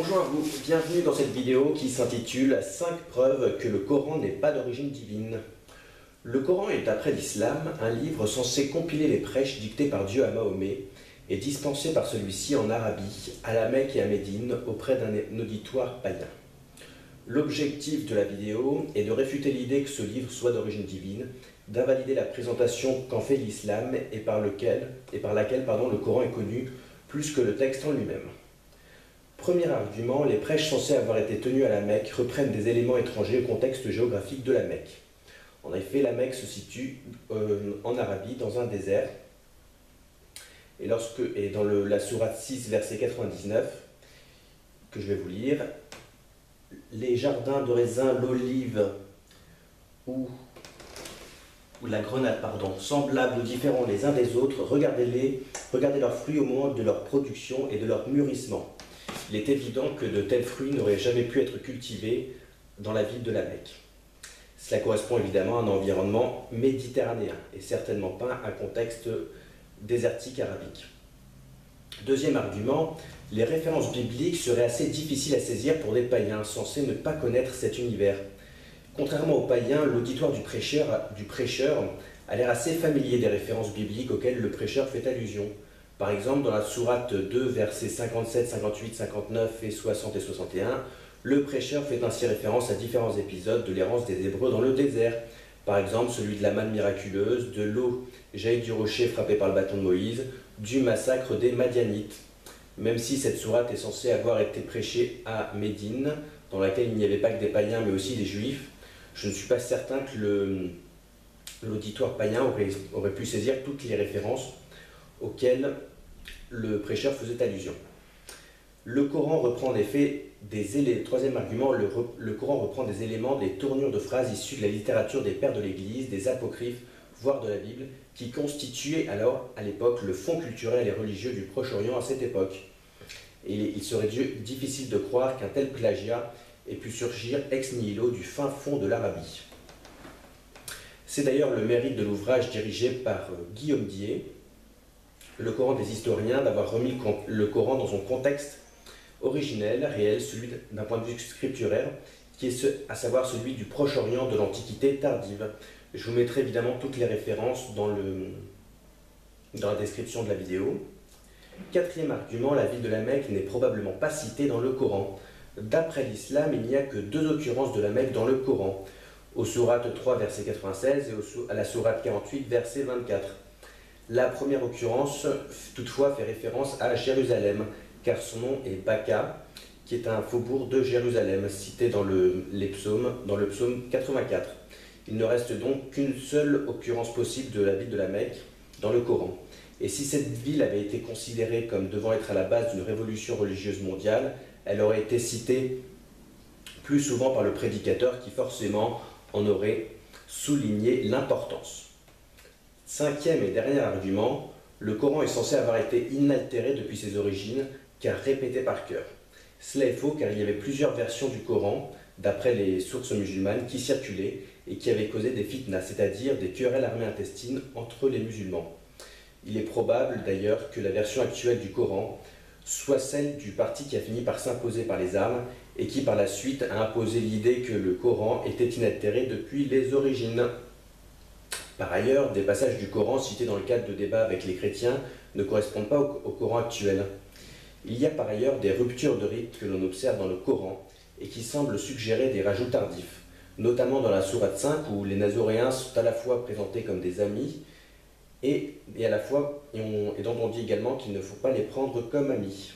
Bonjour à vous, bienvenue dans cette vidéo qui s'intitule 5 preuves que le Coran n'est pas d'origine divine. Le Coran est, d'après l'islam, un livre censé compiler les prêches dictés par Dieu à Mahomet et dispensés par celui-ci en Arabie, à la Mecque et à Médine, auprès d'un auditoire païen. L'objectif de la vidéo est de réfuter l'idée que ce livre soit d'origine divine, d'invalider la présentation qu'en fait l'islam et par laquelle le Coran est connu plus que le texte en lui-même. Premier argument, les prêches censés avoir été tenus à la Mecque reprennent des éléments étrangers au contexte géographique de la Mecque. En effet, la Mecque se situe en Arabie, dans un désert, et dans la sourate 6, verset 99, que je vais vous lire, les jardins de raisin, l'olive ou la grenade, semblables ou différents les uns des autres, regardez leurs fruits au moment de leur production et de leur mûrissement. Il est évident que de tels fruits n'auraient jamais pu être cultivés dans la ville de la Mecque. Cela correspond évidemment à un environnement méditerranéen et certainement pas à un contexte désertique arabique. Deuxième argument, les références bibliques seraient assez difficiles à saisir pour des païens censés ne pas connaître cet univers. Contrairement aux païens, l'auditoire du prêcheur a l'air assez familier des références bibliques auxquelles le prêcheur fait allusion. Par exemple, dans la sourate 2, versets 57, 58, 59 et 60 et 61, le prêcheur fait ainsi référence à différents épisodes de l'errance des Hébreux dans le désert. Par exemple, celui de la manne miraculeuse, de l'eau jaillie du rocher frappé par le bâton de Moïse, du massacre des Madianites. Même si cette sourate est censée avoir été prêchée à Médine, dans laquelle il n'y avait pas que des païens mais aussi des juifs, je ne suis pas certain que l'auditoire païen aurait pu saisir toutes les références auxquelles le prêcheur faisait allusion. Le Coran reprend en effet troisième argument, le Coran reprend des éléments, des tournures de phrases issues de la littérature des pères de l'Église, des apocryphes, voire de la Bible, qui constituaient alors, à l'époque, le fond culturel et religieux du Proche-Orient à cette époque. Et il serait difficile de croire qu'un tel plagiat ait pu surgir ex nihilo du fin fond de l'Arabie. C'est d'ailleurs le mérite de l'ouvrage dirigé par Guillaume Dié, Le Coran des historiens, d'avoir remis le Coran dans son contexte originel, réel, celui d'un point de vue scripturaire, qui est à savoir celui du Proche-Orient de l'Antiquité tardive. Je vous mettrai évidemment toutes les références dans la description de la vidéo. Quatrième argument, la ville de la Mecque n'est probablement pas citée dans le Coran. D'après l'islam, il n'y a que 2 occurrences de la Mecque dans le Coran, au sourate 3, verset 96 et à la sourate 48, verset 24. La première occurrence, toutefois, fait référence à Jérusalem, car son nom est Baka, qui est un faubourg de Jérusalem, cité dans le psaume 84. Il ne reste donc qu'une seule occurrence possible de la ville de la Mecque dans le Coran. Et si cette ville avait été considérée comme devant être à la base d'une révolution religieuse mondiale, elle aurait été citée plus souvent par le prédicateur qui forcément en aurait souligné l'importance. Cinquième et dernier argument, le Coran est censé avoir été inaltéré depuis ses origines, car répété par cœur. Cela est faux car il y avait plusieurs versions du Coran, d'après les sources musulmanes, qui circulaient et qui avaient causé des fitnas, c'est-à-dire des querelles armées intestines entre les musulmans. Il est probable d'ailleurs que la version actuelle du Coran soit celle du parti qui a fini par s'imposer par les armes et qui par la suite a imposé l'idée que le Coran était inaltéré depuis les origines. Par ailleurs, des passages du Coran cités dans le cadre de débats avec les chrétiens ne correspondent pas au Coran actuel. Il y a par ailleurs des ruptures de rites que l'on observe dans le Coran et qui semblent suggérer des rajouts tardifs, notamment dans la sourate 5 où les Nazoréens sont à la fois présentés comme des amis et dont on dit également qu'il ne faut pas les prendre comme amis.